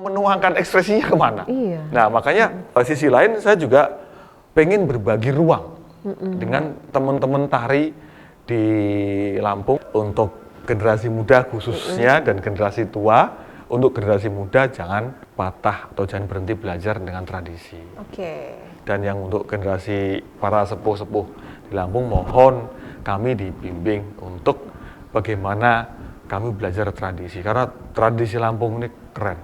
menuangkan ekspresinya kemana? Iya. Nah, makanya sisi lain saya juga pengen berbagi ruang dengan teman-teman tari di Lampung untuk generasi muda khususnya dan generasi tua. Untuk generasi muda jangan patah atau jangan berhenti belajar dengan tradisi. Oke. Dan yang untuk generasi para sepuh-sepuh di Lampung, mohon kami dibimbing untuk bagaimana kami belajar tradisi, karena tradisi Lampung ini keren.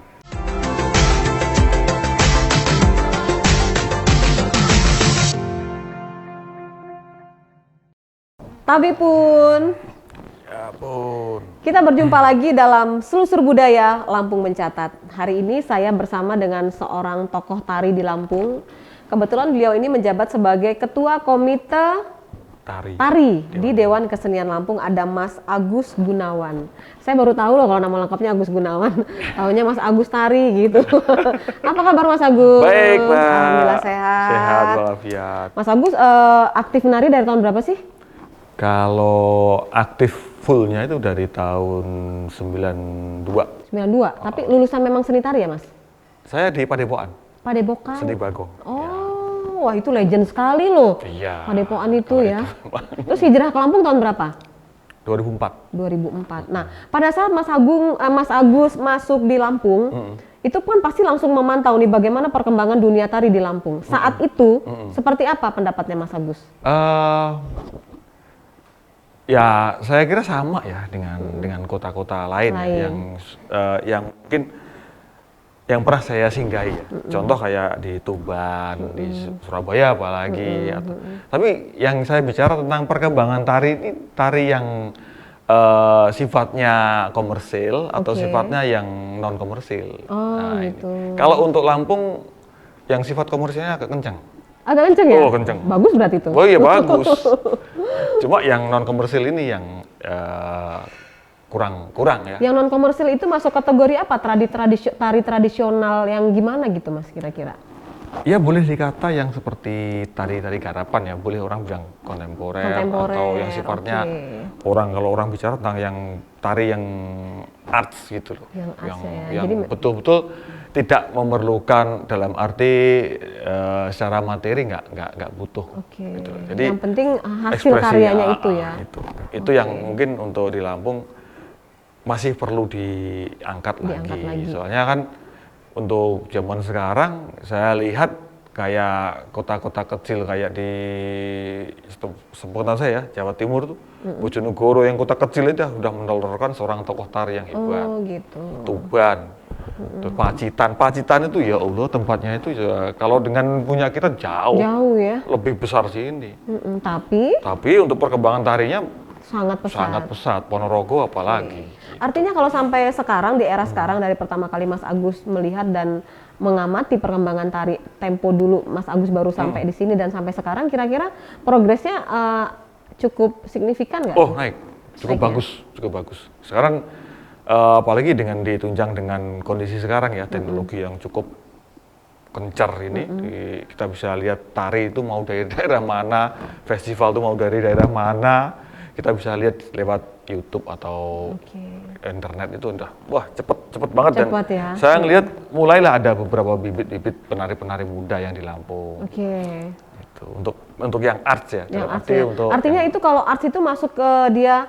Tapi pun, Ya pun. kita berjumpa lagi dalam Selusur Budaya Lampung Mencatat. Hari ini saya bersama dengan seorang tokoh tari di Lampung. Kebetulan beliau ini menjabat sebagai Ketua Komite Tari di Dewan Kesenian Lampung, ada Mas Agus Gunawan. Saya baru tahu loh kalau nama lengkapnya Agus Gunawan. Taunya Mas Agus Tari gitu. Apa kabar Mas Agus? Baik, Mbak. Alhamdulillah sehat. Sehat walafiat. Mas Agus aktif menari dari tahun berapa sih? Kalau aktif fullnya itu dari tahun 92. 92. Tapi lulusan memang seni tari ya Mas? Saya di Padepokan, Padepokan. Seni Bagong. Oh, wah itu legend sekali loh. Iya. Padepokan itu ya. Terus hijrah ke Lampung tahun berapa? 2004. 2004. Nah, pada saat Mas Agus masuk di Lampung, itu kan pasti langsung memantau nih bagaimana perkembangan dunia tari di Lampung. Saat itu, seperti apa pendapatnya Mas Agus? Ya, saya kira sama ya dengan kota-kota lain. Ya, yang mungkin yang pernah saya singgahi ya. Contoh kayak di Tuban, di Surabaya apalagi. Tapi yang saya bicara tentang perkembangan tari ini tari yang sifatnya komersil atau sifatnya yang non komersil. Oh, gitu. Kalau untuk Lampung yang sifat komersilnya agak kencang. Agak kenceng ya? Oh, kenceng. Bagus berarti itu? Oh iya bagus. Cuma yang non komersil ini yang kurang ya. Yang non komersil itu masuk kategori apa? Tari tradisional yang gimana gitu Mas kira-kira? Ya boleh dikata yang seperti tari-tari garapan ya, boleh orang bilang kontemporer atau yang sifatnya kalau orang bicara tentang yang tari yang arts gitu loh. Yang arts ya. Yang betul-betul tidak memerlukan dalam arti secara materi nggak butuh. Gitu. Jadi yang penting hasil karyanya itu ya. Itu yang mungkin untuk di Lampung masih perlu diangkat lagi. Soalnya kan untuk zaman sekarang saya lihat kayak kota-kota kecil kayak di sebutan saya Jawa Timur tuh, Bojonegoro yang kota kecil itu sudah menelurkan seorang tokoh tari yang hebat. Oh gitu. Tuban, terus Pacitan itu ya Allah tempatnya itu ya, kalau dengan punya kita jauh ya, lebih besar sih ini. Tapi untuk perkembangan tarinya sangat pesat. Ponorogo apalagi. Artinya kalau sampai sekarang di era sekarang dari pertama kali Mas Agus melihat dan mengamati perkembangan tari tempo dulu Mas Agus baru sampai di sini dan sampai sekarang kira-kira progresnya cukup signifikan nggak? Oh naik, cukup bagus. Sekarang apalagi dengan ditunjang dengan kondisi sekarang ya teknologi yang cukup kencar ini, kita bisa lihat tari itu mau dari daerah mana, festival itu mau dari daerah mana. Kita bisa lihat lewat YouTube atau internet itu udah cepet banget dan ya? Saya ngelihat mulailah ada beberapa bibit-bibit penari-penari muda yang di Lampung. Itu untuk yang arts ya. Artinya itu kalau arts itu masuk ke dia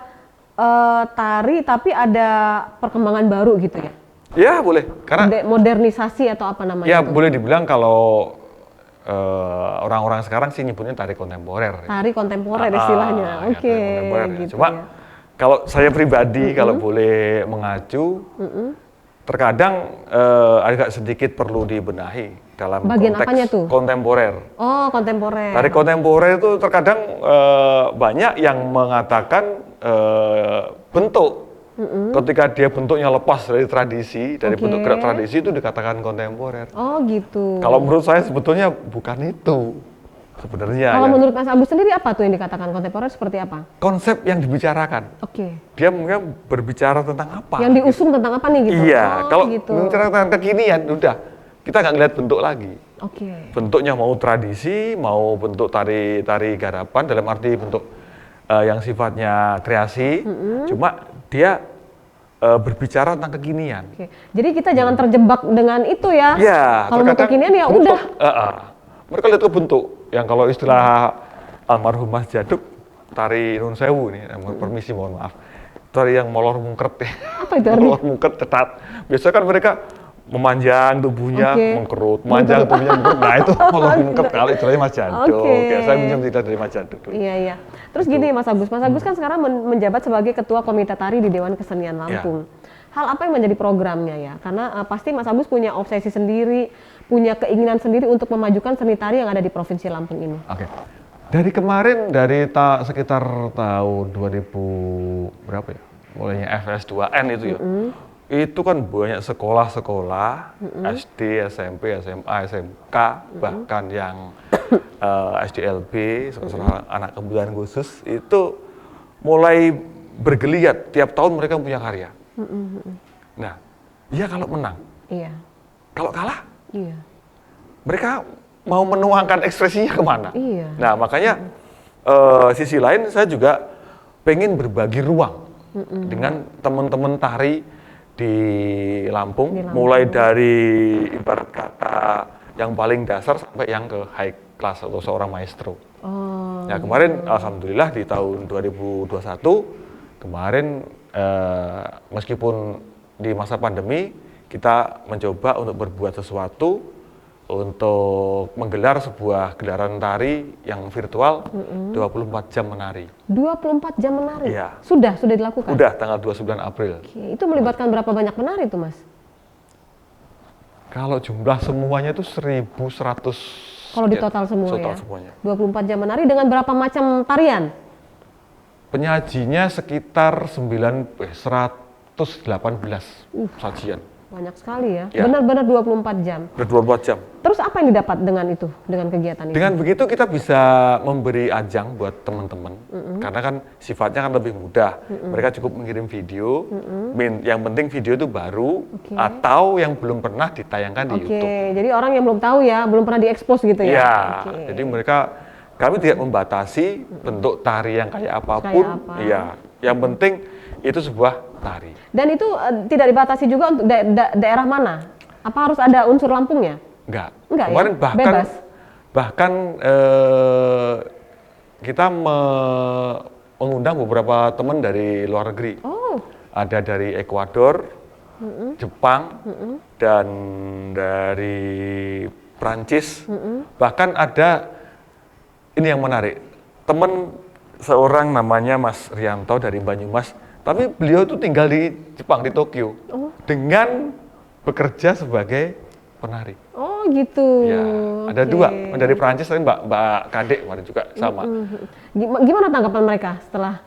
tari tapi ada perkembangan baru gitu ya? Ya boleh karena modernisasi atau apa namanya? Ya itu? Boleh dibilang kalau orang-orang sekarang sih nyebutnya tari kontemporer. Tari kontemporer istilahnya, gitu. Cuma kalau saya pribadi kalau boleh mengacu, terkadang agak sedikit perlu dibenahi dalam bagian konteks apanya tuh? Kontemporer. Oh, kontemporer. Tari kontemporer itu terkadang banyak yang mengatakan bentuk. Ketika dia bentuknya lepas dari tradisi, dari bentuk gerak tradisi itu dikatakan kontemporer. Oh gitu. Kalau menurut saya sebetulnya bukan itu sebenarnya. Kalau menurut Mas Agus sendiri apa tuh yang dikatakan kontemporer seperti apa? Konsep yang dibicarakan. Dia mungkin berbicara tentang apa? Yang diusung tentang apa nih gitu? Iya, kalau berbicara tentang kekinian udah kita nggak ngeliat bentuk lagi. Bentuknya mau tradisi, mau bentuk tari garapan dalam arti bentuk yang sifatnya kreasi, cuma dia berbicara tentang kekinian. Oke. Jadi kita jangan terjebak dengan itu ya. Ya, Kalau mau kekinian ya bentuk, udah. Mereka lihat ke bentuk. Yang kalau istilah almarhum Mas Jaduk, tari Nun Sewu ini, permisi mohon maaf. Tari yang molor mungkret ya. Apa itu artinya? Molor mungkret tetat. Biasanya kan mereka memanjang tubuhnya, mengkerut, memanjang tubuhnya, mengkerut. Nah itu molor mungkret kali istilahnya Mas Jaduk. Ya, saya minjem tidak dari Mas Jaduk dulu. Iya, iya. Terus gini Mas Agus kan sekarang menjabat sebagai Ketua Komite Tari di Dewan Kesenian Lampung. Hal apa yang menjadi programnya ya? Karena pasti Mas Agus punya obsesi sendiri, punya keinginan sendiri untuk memajukan seni tari yang ada di Provinsi Lampung ini. Oke. Dari kemarin, sekitar tahun 2000 berapa ya? Mulainya FS2N itu ya. Itu kan banyak sekolah-sekolah, SD, SMP, SMA, SMK, bahkan yang SDLB, sekolah anak kebutuhan khusus, itu mulai bergeliat. Tiap tahun mereka punya karya. Nah, ya kalau menang. Iya. Kalau kalah, Iya. mereka mau menuangkan ekspresinya kemana? Iya. Nah, makanya sisi lain saya juga pengen berbagi ruang dengan teman-teman tari di Lampung, mulai dari ibarat kata yang paling dasar sampai yang ke high class atau seorang maestro. Nah, kemarin alhamdulillah di tahun 2021 kemarin meskipun di masa pandemi kita mencoba untuk berbuat sesuatu untuk menggelar sebuah gelaran tari yang virtual 24 jam menari. 24 jam menari? Iya. Sudah dilakukan? Udah, tanggal 29 April. Oke, itu melibatkan berapa banyak penari tuh Mas? Kalau jumlah semuanya itu 1.100. Kalau di total semua total ya? Semuanya. 24 jam menari dengan berapa macam tarian? Penyajinya sekitar 118 sajian. Banyak sekali ya? Ya. Benar-benar 24 jam? Udah 24 jam. Terus apa yang didapat dengan itu, dengan kegiatan itu? Dengan begitu kita bisa memberi ajang buat teman-teman, karena kan sifatnya kan lebih mudah. Mereka cukup mengirim video, yang penting video itu baru atau yang belum pernah ditayangkan di YouTube. Oke, jadi orang yang belum tahu ya, belum pernah diekspos gitu ya? Ya, jadi kami tidak membatasi bentuk tari yang kayak apapun. Iya, yang penting itu sebuah tari. Dan itu tidak dibatasi juga untuk daerah mana? Apa harus ada unsur Lampungnya? Enggak. Kemarin ya? bahkan kita mengundang beberapa teman dari luar negeri. Ada dari Ekuador, Jepang, dan dari Prancis. Bahkan ada ini yang menarik. Teman seorang namanya Mas Rianto dari Banyumas, tapi beliau itu tinggal di Jepang, di Tokyo, dengan bekerja sebagai penari. Oh gitu. Ya, ada dua, dari Prancis, tapi Mbak Kadek kemarin juga sama. Gimana tanggapan mereka setelah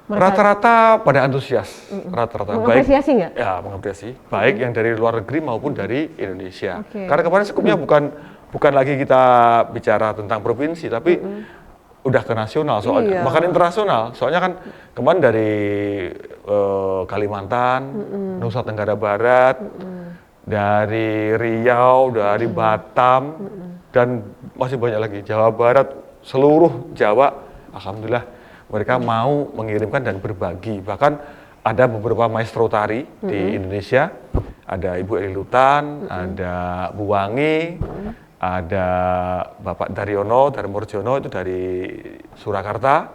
Rata-rata pada antusias, rata-rata mengapresiasi nggak? Ya, mengapresiasi, baik yang dari luar negeri maupun dari Indonesia. Karena kemarin skupnya bukan lagi kita bicara tentang provinsi, tapi udah ke nasional soalnya, bahkan internasional. Soalnya kan kemarin dari Kalimantan, Nusa Tenggara Barat, dari Riau, dari Batam, dan masih banyak lagi, Jawa Barat, seluruh Jawa, alhamdulillah mereka mau mengirimkan dan berbagi. Bahkan ada beberapa maestro tari di Indonesia, ada Ibu Elilutan, ada Bu Wangi, ada Bapak Daryono, Darmorjono itu dari Surakarta,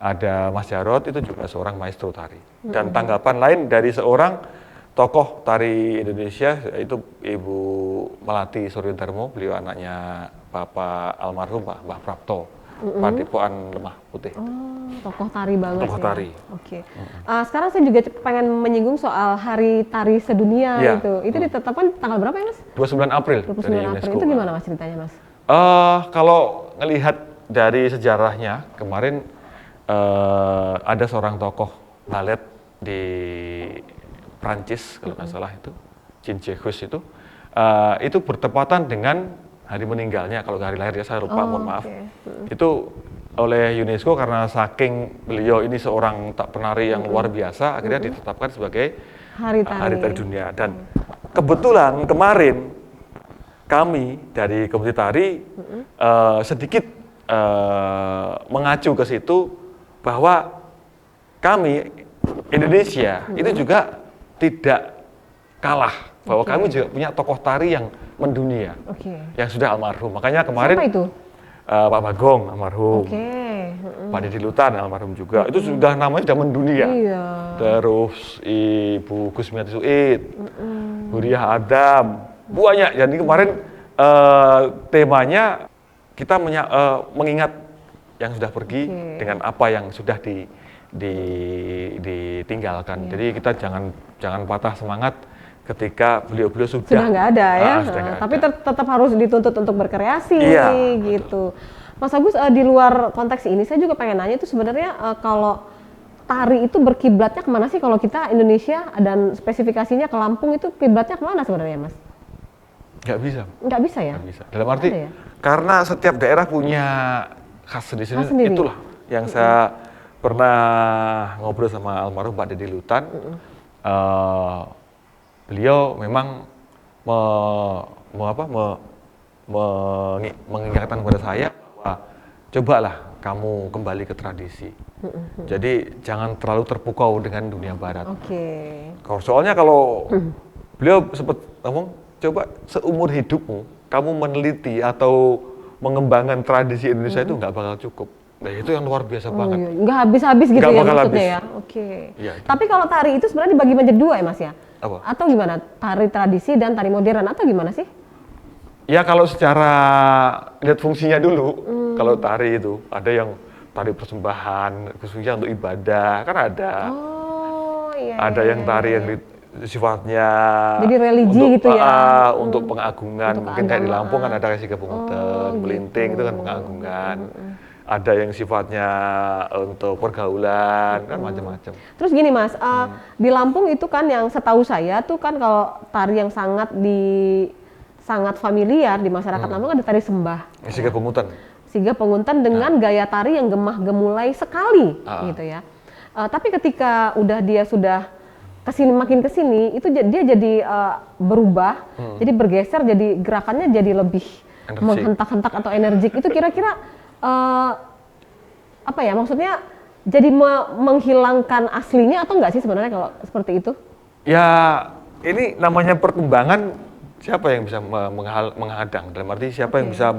ada Mas Jarot itu juga seorang maestro tari. Dan tanggapan lain dari seorang tokoh tari Indonesia, yaitu Ibu Melati Suryodarmo, beliau anaknya Bapak almarhum Mbah Prapto, Padepokan Lemah Putih. Tokoh tari banget. Tokoh ya. tari. Oke. Sekarang saya juga pengen menyinggung soal Hari Tari Sedunia itu. Itu ditetapkan tanggal berapa ya Mas? 29 April. 29 April. Itu gimana Mas ceritanya Mas? Kalau ngelihat dari sejarahnya, kemarin ada seorang tokoh balet di Prancis kalau nggak salah itu, Jean Jacques itu bertepatan dengan hari meninggalnya. Kalau hari lahirnya saya lupa, mohon maaf. Itu oleh UNESCO karena saking beliau ini seorang penari yang luar biasa, akhirnya ditetapkan sebagai Hari Tari Dunia. Dan kebetulan kemarin kami dari Komite Tari sedikit mengacu ke situ bahwa kami Indonesia itu juga tidak kalah, bahwa Oke. kami juga punya tokoh tari yang mendunia, Oke. yang sudah almarhum. Makanya kemarin Siapa itu? Pak Bagong almarhum, Oke. Pak Didi Lutan almarhum juga, itu sudah namanya sudah mendunia. Iya. Terus Ibu Gusmiati Suid, Huriah Adam, banyak. Jadi kemarin temanya kita mengingat yang sudah pergi Oke. dengan apa yang sudah ditinggalkan. Jadi kita jangan patah semangat ketika beliau-beliau Sudah nggak ada ya, sudah nggak tapi ada. tetap harus dituntut untuk berkreasi Iya, gitu. Mas Agus, di luar konteks ini saya juga pengen nanya itu sebenarnya kalau tari itu berkiblatnya kemana sih kalau kita Indonesia dan spesifikasinya ke Lampung itu kiblatnya kemana sebenarnya Mas? Nggak bisa. Nggak bisa ya? Nggak bisa. Dalam arti Ada ya? karena setiap daerah punya khas Khas sendiri. sendiri. Itulah yang saya pernah ngobrol sama almarhum Pak Didi Lutan. Beliau memang mengingatkan kepada saya bahwa cobalah kamu kembali ke tradisi. Jadi jangan terlalu terpukau dengan dunia barat. Oke. Soalnya kalau beliau sempat ngomong, coba seumur hidupmu kamu meneliti atau mengembangkan tradisi Indonesia itu nggak bakal cukup. Nah itu yang luar biasa banget. Iya. Nggak habis-habis gitu Nggak ya bakal maksudnya habis. ya? Oke. Iya. Tapi kalau tari itu sebenarnya dibagi menjadi dua ya Mas ya? Apa? Atau gimana? Tari tradisi dan tari modern atau gimana sih? Ya kalau secara lihat fungsinya dulu, kalau tari itu ada yang tari persembahan, khususnya untuk ibadah, kan ada. Oh iya. Ada iya, yang iya, tari iya. yang sifatnya Jadi religi untuk, gitu ya? untuk pengagungan, Untuk mungkin kayak di keagamaan. Lampung kan ada Resi Kepungutan, Melinting itu kan pengagungan. Ada yang sifatnya untuk pergaulan, kan macam-macam. Terus gini Mas, di Lampung itu kan yang setahu saya tuh kan kalau tari yang sangat familiar di masyarakat Lampung ada tari sembah. Resi Kepungutan. Siga Penguntan dengan gaya tari yang gemah gemulai sekali gitu ya. Tapi ketika dia sudah makin kesini itu dia jadi berubah, jadi bergeser, jadi gerakannya jadi lebih Energik. menghentak-hentak atau energik. Itu kira-kira apa ya maksudnya? Jadi menghilangkan aslinya atau enggak sih sebenarnya kalau seperti itu? Ya ini namanya perkembangan, siapa yang bisa menghadang? Dalam arti siapa yang bisa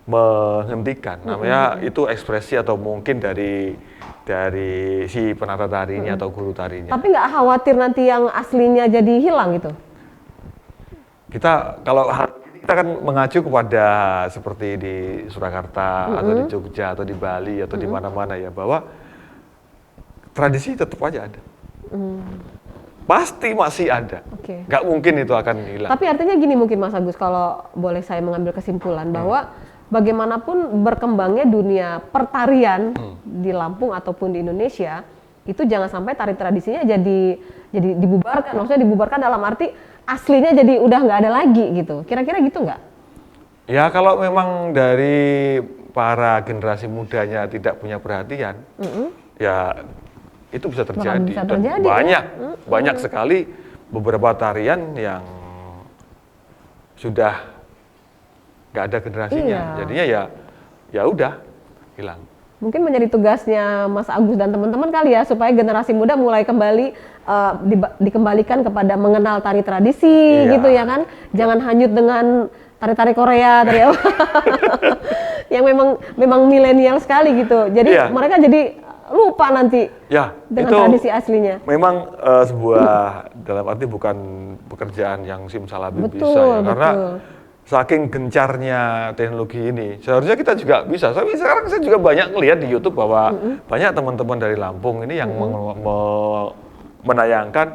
menghentikan? Namanya itu ekspresi atau mungkin dari si penata tarinya atau guru tarinya. Tapi nggak khawatir nanti yang aslinya jadi hilang gitu? Kita kan mengacu kepada seperti di Surakarta atau di Jogja atau di Bali atau di mana-mana ya, bahwa tradisi tetap aja ada. Pasti masih ada. Oke. Nggak mungkin itu akan hilang. Tapi artinya gini mungkin Mas Agus, kalau boleh saya mengambil kesimpulan bahwa bagaimanapun berkembangnya dunia pertarian di Lampung ataupun di Indonesia, itu jangan sampai tari tradisinya jadi dibubarkan. Maksudnya dibubarkan dalam arti aslinya jadi udah nggak ada lagi gitu. Kira-kira gitu nggak? Ya kalau memang dari para generasi mudanya tidak punya perhatian, ya itu bisa terjadi. bisa Dan terjadi, banyak sekali beberapa tarian yang sudah nggak ada generasinya. Iya. Jadinya ya udah hilang. Mungkin menjadi tugasnya Mas Agus dan teman-teman kali ya supaya generasi muda mulai kembali dikembalikan kepada mengenal tari tradisi Iya. gitu ya kan. Jangan hanyut dengan tari-tari Korea, tari apa yang memang milenial sekali gitu. Jadi Iya. mereka jadi lupa nanti Ya dengan itu tradisi aslinya. memang sebuah dalam arti bukan pekerjaan yang simsalabim Betul, bisa ya, karena betul. saking gencarnya teknologi ini, seharusnya kita juga bisa. Tapi sekarang saya juga banyak ngelihat di YouTube bahwa banyak teman-teman dari Lampung ini yang menayangkan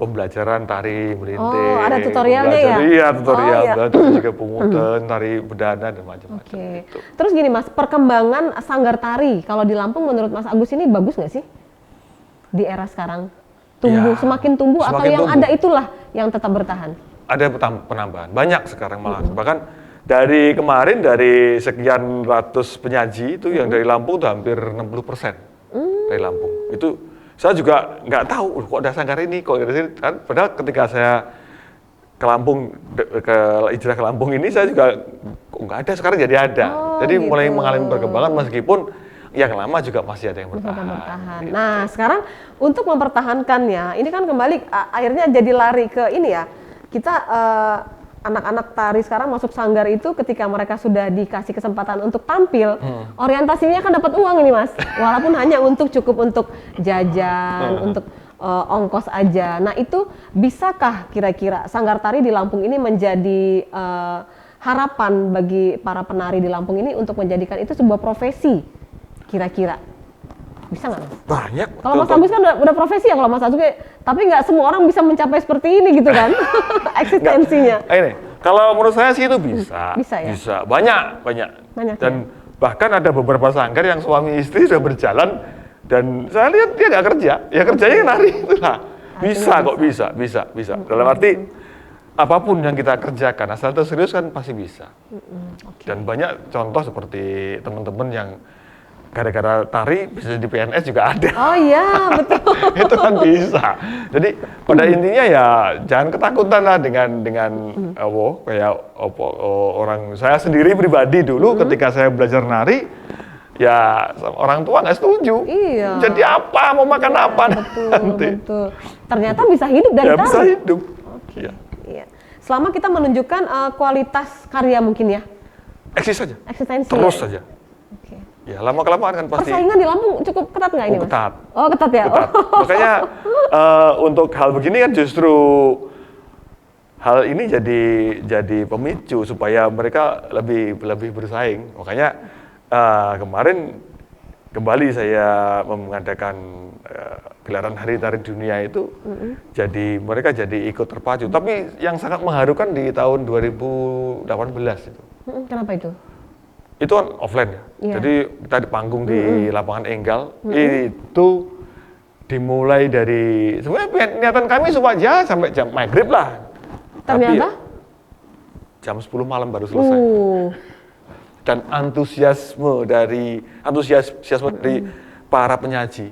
pembelajaran tari melinting. Oh, ada tutorialnya ya? Iya, tutorial. Oh, iya. Belajar juga pungutan, tari bedana dan macam-macam. Oke. Gitu. Terus gini Mas, perkembangan sanggar tari kalau di Lampung menurut Mas Agus ini bagus nggak sih di era sekarang? Tumbuh, Ya, semakin tumbuh atau semakin yang tumbuh. ada itulah yang tetap bertahan? Ada penambahan, banyak sekarang malah. Bahkan dari kemarin dari sekian ratus penyaji itu yang dari Lampung itu hampir 60% dari Lampung. Itu saya juga nggak tahu kok ada sanggar ini, kok dari sini. Kan, padahal ketika saya ke Lampung, hijrah ke Lampung ini saya juga kok nggak ada, sekarang jadi ada. Oh, jadi mulai gitu. mengalami perkembangan meskipun yang lama juga masih ada yang Bisa bertahan. bertahan. Gitu. Nah, sekarang untuk mempertahankannya, ini kan kembali akhirnya jadi lari ke ini ya. Kita anak-anak tari sekarang masuk sanggar itu ketika mereka sudah dikasih kesempatan untuk tampil, orientasinya kan dapat uang ini Mas. Walaupun hanya cukup untuk jajan, untuk ongkos aja. Nah, itu bisakah kira-kira sanggar tari di Lampung ini menjadi harapan bagi para penari di Lampung ini untuk menjadikan itu sebuah profesi? Kira-kira bisa nggak Mas? Banyak. Kalau Mas Agus kan udah profesi ya kalau Mas Agus, tapi nggak semua orang bisa mencapai seperti ini gitu kan eksistensinya. Ini, kalau menurut saya sih itu bisa. Bisa ya? Bisa. Banyak. Banyak Dan bahkan ada beberapa sanggar yang suami istri sudah berjalan dan saya lihat dia nggak kerja, ya kerjanya nari itulah. Bisa kok, bisa. Dalam arti apapun yang kita kerjakan, asal itu serius kan pasti bisa. Dan banyak contoh seperti teman-teman yang gara-gara tari bisa jadi PNS juga ada. Oh iya, betul. Itu kan bisa. Jadi pada intinya ya jangan ketakutan lah dengan kayak orang saya sendiri pribadi dulu ketika saya belajar nari ya orang tua nggak setuju. Iya. Jadi apa, mau makan apa nanti. Betul. Ternyata bisa hidup dari Ya tari. bisa hidup. Iya. Iya. Selama kita menunjukkan kualitas karya mungkin ya. Eksis saja. Eksistensi. Terus ya? saja. Oke. Ya lama-kelamaan kan pasti. Persaingan di Lampung cukup ketat nggak ini Mas? Ketat. Oh ketat ya? Ketat. Makanya untuk hal begini kan justru hal ini jadi pemicu supaya mereka lebih bersaing. Makanya kemarin kembali saya mengadakan gelaran Hari Tari Dunia itu, jadi mereka jadi ikut terpacu. Tapi yang sangat mengharukan di tahun 2018 itu. Kenapa itu? Itu kan offline ya. Iya. Jadi kita di panggung di lapangan Enggal itu dimulai dari sebenarnya niatan kami supaya sampai jam maghrib lah. Ternyata? Tapi jam 10 malam baru selesai. Dan antusiasme dari para penyaji.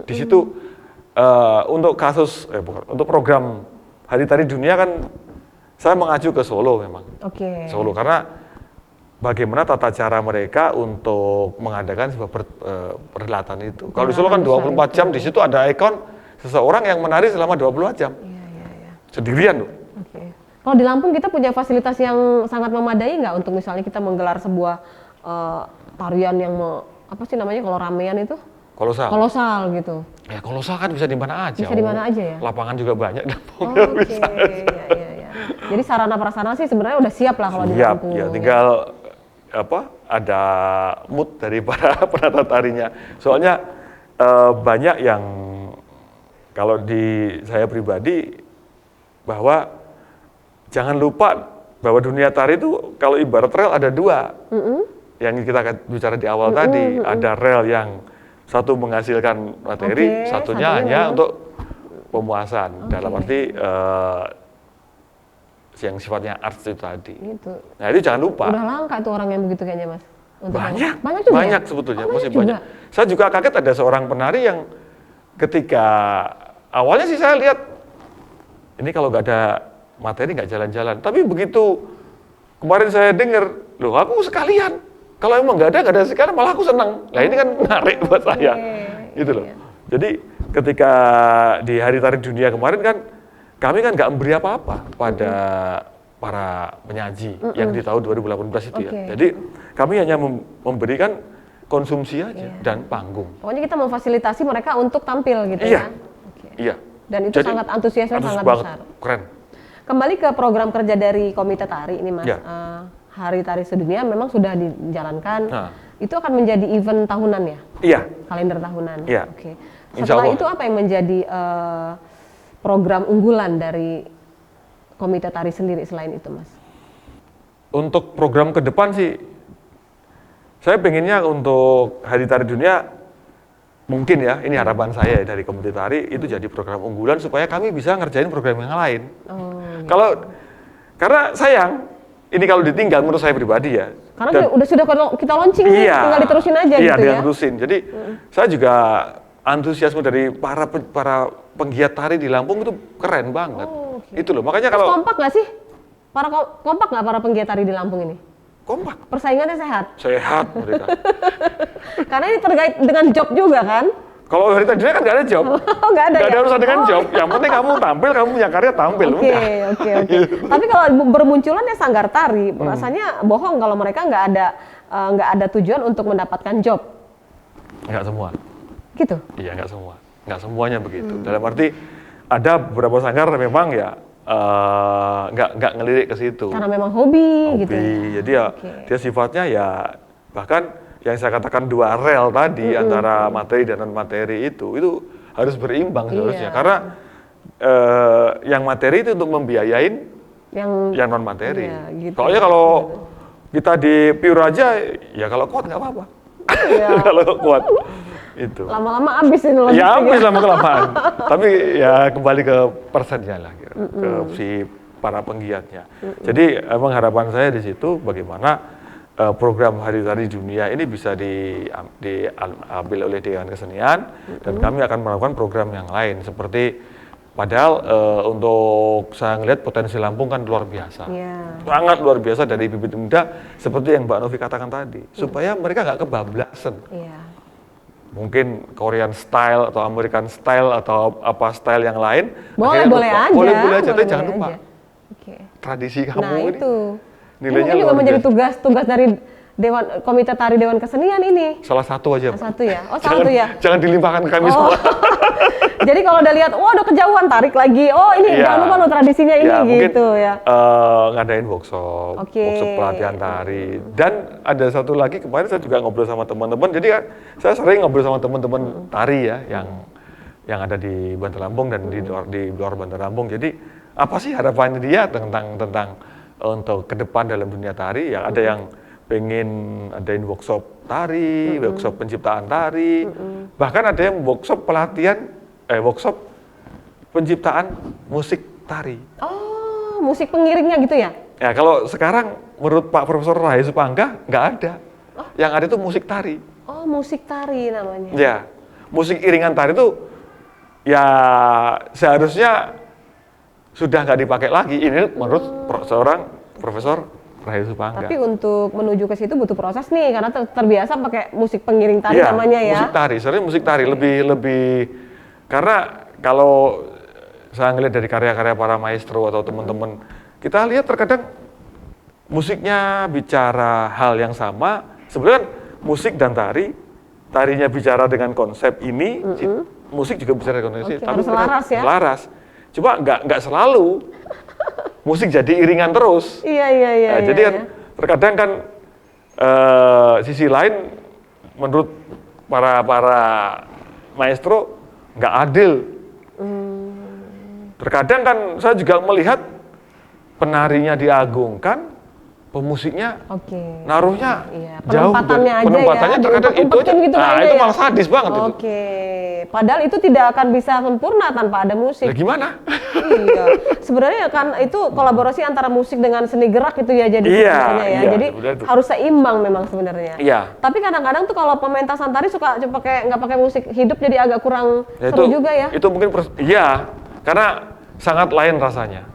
Di situ untuk untuk program Hari Tari Dunia kan saya mengacu ke Solo memang. Oke. Solo karena bagaimana tata cara mereka untuk mengadakan sebuah perhelatan itu. Kalau di Solo kan 24 jam, di situ ada ikon seseorang yang menari selama 24 jam. Iya. Sendirian loh. Oke. Kalau di Lampung kita punya fasilitas yang sangat memadai nggak untuk misalnya kita menggelar sebuah tarian yang apa sih namanya kalau ramean itu? Kolosal. Kolosal gitu. Ya kolosal kan bisa di mana aja. Bisa di mana aja ya? Lapangan juga banyak. Oke. Iya. Jadi sarana prasarana sih sebenarnya udah siap lah kalau di Lampung. Ya tinggal ada mood dari para penata tarinya. Soalnya banyak yang kalau di saya pribadi bahwa jangan lupa bahwa dunia tari itu kalau ibarat rel ada dua. Yang kita bicara di awal tadi, ada rel yang satu menghasilkan materi, satunya hanya untuk pemuasan. Dalam arti yang sifatnya arts itu tadi. Gitu. Nah itu jangan lupa. Udah langka tuh orang yang begitu kayaknya Mas. Banyak sebetulnya, masih banyak. Saya juga kaget ada seorang penari yang ketika awalnya sih saya lihat ini kalau nggak ada materi nggak jalan-jalan. Tapi begitu kemarin saya dengar, loh aku sekalian. Kalau emang nggak ada sekalian malah aku senang. Nah ini kan menarik buat saya, gitu loh. Jadi ketika di Hari Tari Dunia kemarin kan kami kan nggak memberi apa-apa pada para penyaji yang di tahun 2018 itu ya. Jadi kami hanya memberikan konsumsi aja dan panggung. Pokoknya kita memfasilitasi mereka untuk tampil gitu ya. Iya. Dan itu sangat antusiasnya sangat besar. Keren. Kembali ke program kerja dari Komite Tari ini Mas. Ya. Hari Tari Sedunia memang sudah dijalankan. Itu akan menjadi event tahunan ya? Iya. Kalender tahunan. Iya. Oke. Setelah itu apa yang menjadi program unggulan dari Komite Tari sendiri selain itu, Mas? Untuk program ke depan sih, saya pengennya untuk Hari Tari Dunia, mungkin ya, ini harapan saya dari Komite Tari, itu jadi program unggulan supaya kami bisa ngerjain program yang lain. Gitu. Karena sayang, ini kalau ditinggal menurut saya pribadi ya. Karena sudah kita launching nih, tinggal diterusin aja gitu ya. Iya, diterusin. Jadi saya juga antusiasme dari para penggiat tari di Lampung itu keren banget. Itu loh, makanya kalau kompak nggak sih? Kompak nggak para penggiat tari di Lampung ini? kompak, Persaingannya sehat. sehat mereka. Karena ini terkait dengan job juga kan? Kalau dari tadinya kan nggak ada job, Oh, nggak ada nggak ada ya? urusan dengan Oh. job. Yang penting kamu tampil, kamu punya karya tampil, Oke, udah. oke. Tapi kalau bermunculan ya sanggar tari, rasanya bohong kalau mereka nggak ada tujuan untuk mendapatkan job, Nggak semua. gitu. Iya, nggak semuanya begitu. Dalam arti ada beberapa sanggar memang ya nggak ngelirik ke situ. Karena memang hobi, gitu. Jadi ya Oke. dia sifatnya ya bahkan yang saya katakan dua rel tadi antara materi dan non materi itu harus berimbang seharusnya. Iya. Karena yang materi itu untuk membiayain yang non materi. Iya, gitu. Soalnya kalau kita di pure aja, ya kalau kuat nggak apa-apa. Iya. Kalau kuat itu. Lama-lama habis ini loh. Ya habis lama kelamaan. Tapi ya kembali ke persennya lah, ke si para penggiatnya. Jadi emang harapan saya di situ bagaimana program Hari Tari Dunia ini bisa diambil oleh Dewan Kesenian dan kami akan melakukan program yang lain seperti padahal untuk saya ngelihat potensi Lampung kan luar biasa. Iya. Sangat luar biasa dari bibit muda seperti yang Mbak Novi katakan tadi. Supaya mereka nggak kebablasan. Iya. Mungkin Korean style atau American style atau apa style yang lain. Boleh akhirnya aja. boleh aja, tapi jangan boleh lupa aja. Oke. tradisi kamu Nah ini itu. nilainya Mungkin juga luar menjadi biasa. tugas dari Komite Tari Dewan Kesenian ini. Salah satu aja. Satu ya? Oh, Jangan- satu ya? Jangan dilimpahkan ke kami Oh. semua. Jadi kalau udah lihat, wah udah kejauhan, tarik lagi. Oh ini Iya. jangan lupa lo tradisinya ini Mungkin, gitu ya. ngadain workshop, Oke. workshop pelatihan tari. Dan ada satu lagi kemarin saya juga ngobrol sama teman-teman. Jadi kan saya sering ngobrol sama teman-teman tari ya, yang ada di Bandar Lampung dan di luar Bandar Lampung. Jadi apa sih harapannya dia tentang untuk ke depan dalam dunia tari? Ya ada yang pengen adain workshop tari, workshop penciptaan tari, bahkan ada yang workshop workshop penciptaan musik tari. Oh, musik pengiringnya gitu ya? Ya kalau sekarang menurut Pak Profesor Rahayu Supangga nggak ada. Yang ada itu musik tari. Oh, musik tari namanya. Ya, musik iringan tari itu ya seharusnya sudah nggak dipakai lagi. Ini menurut seorang Profesor Rahayu Supangga. Tapi untuk menuju ke situ butuh proses nih, karena terbiasa pakai musik pengiring tari Iya, namanya ya. musik tari, sebenarnya musik tari lebih karena kalau saya ngelihat dari karya-karya para maestro atau teman-teman, kita lihat terkadang musiknya bicara hal yang sama, sebenarnya kan musik dan tarinya bicara dengan konsep ini, musik juga bicara dengan konsep, Oke, tapi harus mereka selaras ya? selaras. Cuma nggak selalu musik jadi iringan terus. Iya. Nah, jadi kan iya. terkadang kan sisi lain menurut para maestro nggak adil. Terkadang kan saya juga melihat penarinya diagungkan, pemusiknya Oke. naruhnya Iya, jauh. penempatannya aja Penempatannya ya, terkadang itu aja. diumpet-umpetin gitu Nah, kayaknya itu ya. malah sadis banget itu. Oke. Padahal itu tidak akan bisa sempurna tanpa ada musik. Ya gimana? Iya. Sebenarnya kan itu kolaborasi antara musik dengan seni gerak itu ya jadi Iya, sebenarnya ya. iya, Jadi sebenarnya itu. harus seimbang memang sebenarnya. Iya. Tapi kadang-kadang tuh kalau pementasan tari suka nggak pakai musik hidup jadi agak kurang Ya, seru juga ya. Itu mungkin iya, karena sangat lain rasanya.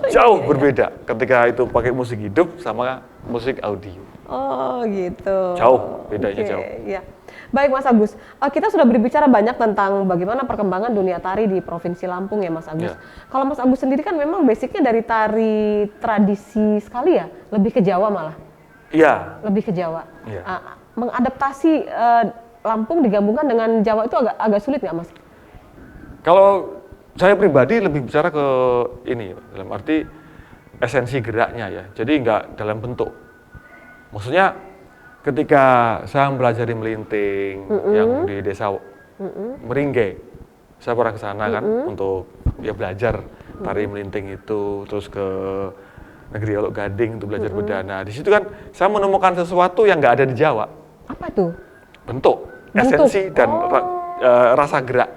Jauh berbeda ketika itu pakai musik hidup sama musik audio. Oh gitu. Jauh, bedanya Oke, jauh. iya. Baik Mas Agus, kita sudah berbicara banyak tentang bagaimana perkembangan dunia tari di Provinsi Lampung ya Mas Agus. Ya. Kalau Mas Agus sendiri kan memang basicnya dari tari tradisi sekali ya, lebih ke Jawa malah, Iya, lebih ke Jawa. Iya. Mengadaptasi Lampung digabungkan dengan Jawa itu agak sulit nggak Mas? kalau saya pribadi lebih bicara ke ini, dalam arti esensi geraknya ya. Jadi nggak dalam bentuk. Maksudnya ketika saya mempelajari melinting yang di desa Meringge, saya pernah ke sana kan untuk ya belajar tari melinting itu, terus ke negeri Olok Gading untuk belajar bedana. Di situ kan saya menemukan sesuatu yang nggak ada di Jawa, Apa tuh? bentuk, Bentuk. esensi dan rasa gerak.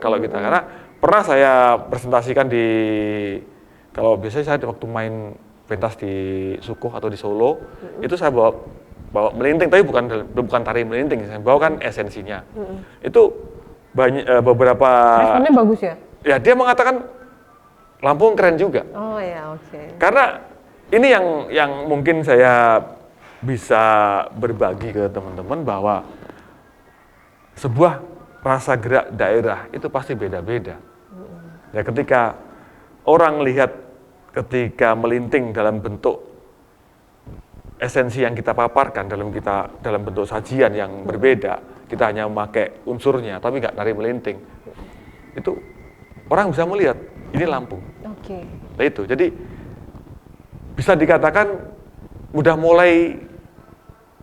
Kalau kita karena pernah saya presentasikan kalau biasanya saya waktu main pentas di Sukuh atau di Solo, itu saya bawa melinting, tapi bukan tari melinting, saya bawa kan esensinya. Itu banyak beberapa. Responnya bagus ya? Ya dia mengatakan Lampung keren juga. Oh ya, oke. Karena ini yang mungkin saya bisa berbagi ke teman-teman bahwa sebuah rasa gerak daerah itu pasti beda-beda. Ya, ketika orang lihat ketika melinting dalam bentuk esensi yang kita paparkan dalam bentuk sajian yang berbeda, kita hanya memakai unsurnya tapi nggak nari melinting, itu orang bisa melihat ini Lampung. Oke. Nah itu, jadi bisa dikatakan udah mulai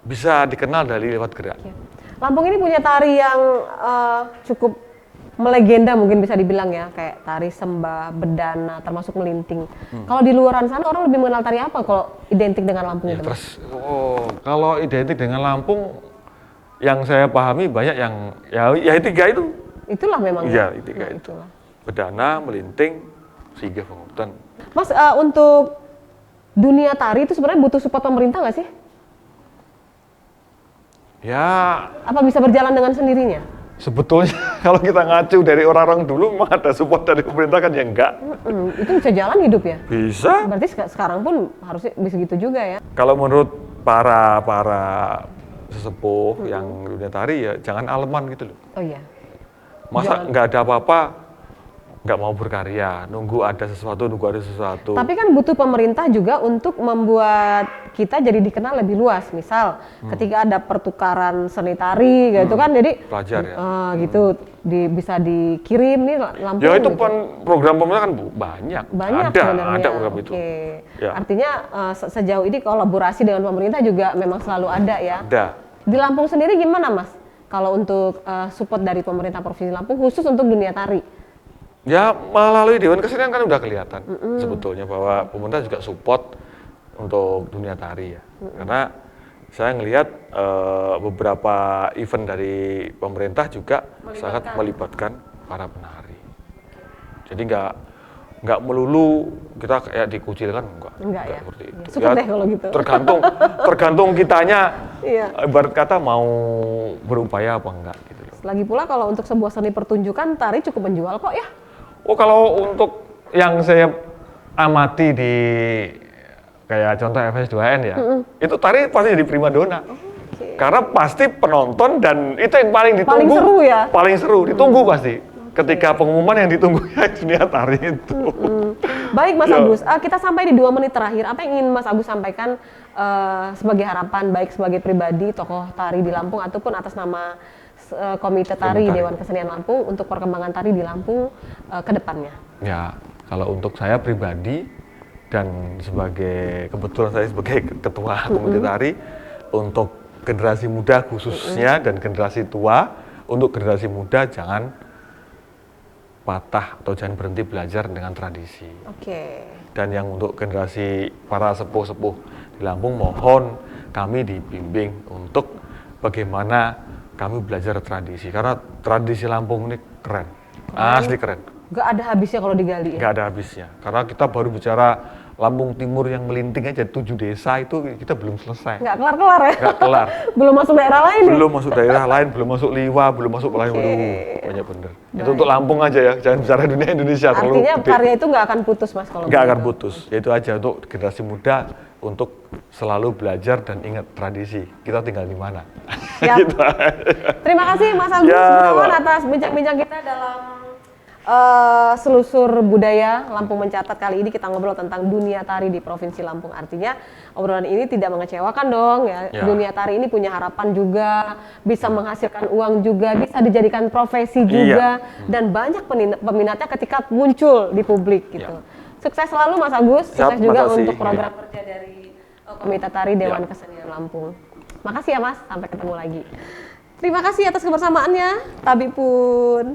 bisa dikenal dari lewat gerak. Oke. Lampung ini punya tari yang cukup melegenda mungkin bisa dibilang ya, kayak tari sembah, bedana, termasuk melinting. Kalau di luaran sana orang lebih mengenal tari apa kalau identik dengan Lampung Ya, itu? terus, kalau identik dengan Lampung, yang saya pahami banyak yang ya tiga itu. Itulah memang. Iya, tiga Nah, itu. itulah. Bedana, melinting, sigah, pengutan. Mas, untuk dunia tari itu sebenarnya butuh support pemerintah nggak sih? Ya, Apa bisa berjalan dengan sendirinya? sebetulnya kalau kita ngacu dari orang-orang dulu, memang ada support dari pemerintah kan ya enggak. Itu bisa jalan hidup ya? Bisa. Berarti sekarang pun harusnya bisa gitu juga ya? Kalau menurut para sesepuh yang dunia tari ya jangan aleman gitu loh. Oh iya. Masa nggak ada apa-apa, nggak mau berkarya, nunggu ada sesuatu. Tapi kan butuh pemerintah juga untuk membuat kita jadi dikenal lebih luas. Misal ketika ada pertukaran seni tari gitu kan, jadi Pelajar ya. gitu bisa dikirim nih Lampung. Ya itu gitu. program pemerintah kan banyak. Banyak ada sebenarnya. program itu. Oke. Ya. Artinya sejauh ini kolaborasi dengan pemerintah juga memang selalu ada ya. Ada. Di Lampung sendiri gimana Mas? Kalau untuk support dari pemerintah Provinsi Lampung khusus untuk dunia tari? Ya melalui Dewan Kesenian kan udah kelihatan sebetulnya bahwa pemerintah juga support untuk dunia tari ya. Karena saya ngelihat beberapa event dari pemerintah juga sangat melibatkan para penari. Jadi nggak melulu kita kayak dikucilkan, Enggak ya? seperti itu. Syukur deh kalau gitu. Tergantung kitanya, Iya. ibarat kata mau berupaya apa enggak gitu loh. Lagi pula kalau untuk sebuah seni pertunjukan tari cukup menjual kok ya. Oh, kalau untuk yang saya amati di kayak contoh FS2N ya, itu tari pasti jadi primadona. Oke. Karena pasti penonton dan itu yang paling ditunggu. Paling seru ya? Paling seru, ditunggu pasti. Ketika pengumuman yang ditunggu ya dunia tari itu. Baik Mas Ya. Agus, kita sampai di 2 menit terakhir. Apa yang ingin Mas Agus sampaikan sebagai harapan baik sebagai pribadi tokoh tari di Lampung ataupun atas nama Komite Tari Dewan Kesenian Lampung untuk perkembangan tari di Lampung ke depannya? Ya, kalau untuk saya pribadi dan kebetulan saya sebagai ketua komite tari, untuk generasi muda khususnya dan generasi tua, untuk generasi muda jangan patah atau jangan berhenti belajar dengan tradisi. Oke. Dan yang untuk generasi para sepuh-sepuh di Lampung, mohon kami dibimbing untuk bagaimana kami belajar tradisi, karena tradisi Lampung ini keren, asli keren. Gak ada habisnya kalau digali ya? Nggak ada habisnya, karena kita baru bicara Lampung Timur yang melinting aja 7 desa itu kita belum selesai. Nggak kelar-kelar ya? Nggak kelar. Belum masuk daerah lain ya? Belum masuk daerah lain, belum masuk Liwa, belum masuk lain. Banyak bener. Itu untuk Lampung aja ya, jangan bicara dunia Indonesia. terlalu Artinya gede. karya itu nggak akan putus Mas kalau Nggak akan begitu? putus. Ya itu aja untuk generasi muda, untuk selalu belajar dan ingat tradisi. Kita tinggal di mana. Siap. Gitu. Terima kasih Mas Agus Ya, Gunawan Mbak. atas bincang-bincang kita dalam selusur budaya Lampung Mencatat. Kali ini kita ngobrol tentang dunia tari di Provinsi Lampung. Artinya obrolan ini tidak mengecewakan dong ya. Ya. Dunia tari ini punya harapan juga, bisa menghasilkan uang juga, bisa dijadikan profesi juga, dan banyak peminatnya ketika muncul di publik gitu. Sukses selalu Mas Agus, Siap, sukses juga makasih. untuk program kerja dari Komite Tari Dewan Kesenian Lampung. Makasih ya Mas, sampai ketemu lagi. Terima kasih atas kebersamaannya. Tabi pun.